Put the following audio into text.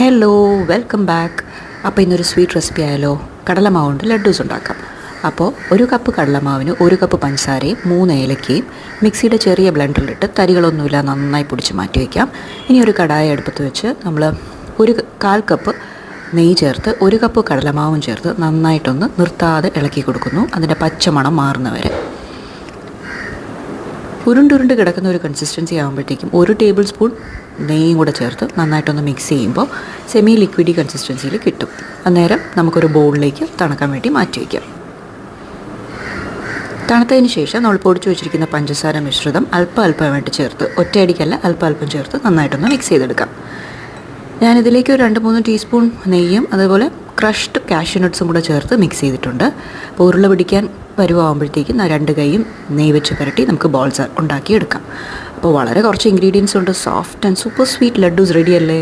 Hello, welcome back. അപ്പോൾ ഇന്നൊരു sweet recipe ആയാലോ? കടലമാവ് കൊണ്ട് ലഡ്ഡൂസ് ഉണ്ടാക്കാം. അപ്പോൾ 1 കപ്പ് കടലമാവിന് 1 കപ്പ് പഞ്ചസാരയും 3 ഏലക്കയും മിക്സിയുടെ ചെറിയ ബ്ലെൻഡറിലിട്ട് തരികളൊന്നുമില്ല നന്നായി പൊടിച്ച് മാറ്റി വയ്ക്കാം. ഇനി ഒരു കടായി അടുപ്പത്ത് വെച്ച് നമ്മൾ 1/4 കപ്പ് നെയ്യ് ചേർത്ത് 1 കപ്പ് കടലമാവും ചേർത്ത് നന്നായിട്ടൊന്ന് നിർത്താതെ ഇളക്കി കൊടുക്കുന്നു, അതിൻ്റെ പച്ചമണം മാറുന്നവരെ. ഉരുണ്ടുരുണ്ട് കിടക്കുന്ന ഒരു കൺസിസ്റ്റൻസി ആകുമ്പോഴത്തേക്കും 1 ടേബിൾ സ്പൂൺ നെയ്യും കൂടെ ചേർത്ത് നന്നായിട്ടൊന്ന് മിക്സ് ചെയ്യുമ്പോൾ സെമി ലിക്വിഡി കൺസിസ്റ്റൻസിയിൽ കിട്ടും. അന്നേരം നമുക്കൊരു ബൗളിലേക്ക് തണുക്കാൻ വേണ്ടി മാറ്റി വയ്ക്കാം. തണുത്തതിന് ശേഷം നമ്മൾ പൊടിച്ചു വെച്ചിരിക്കുന്ന പഞ്ചസാര മിശ്രിതം അല്പമായിട്ട് ചേർത്ത്, ഒറ്റയടിക്കല്ല അല്പം ചേർത്ത് നന്നായിട്ടൊന്ന് മിക്സ് ചെയ്തെടുക്കാം. ഞാനിതിലേക്ക് ഒരു 2-3 ടീസ്പൂൺ നെയ്യും അതുപോലെ ക്രഷ്ഡ് കാഷ്യൂ നട്ട്സും കൂടെ ചേർത്ത് മിക്സ് ചെയ്തിട്ടുണ്ട്. അപ്പോൾ ഉരുള പിടിക്കാൻ പരുവാകുമ്പോഴത്തേക്കും 2 കൈയും നെയ്യ് വെച്ച് പുരട്ടി നമുക്ക് ബോൾസ് ഉണ്ടാക്കിയെടുക്കാം. അപ്പോൾ വളരെ കുറച്ച് ഇൻഗ്രീഡിയൻസ് ഉണ്ട്. Soft and super sweet laddoos റെഡിയല്ലേ?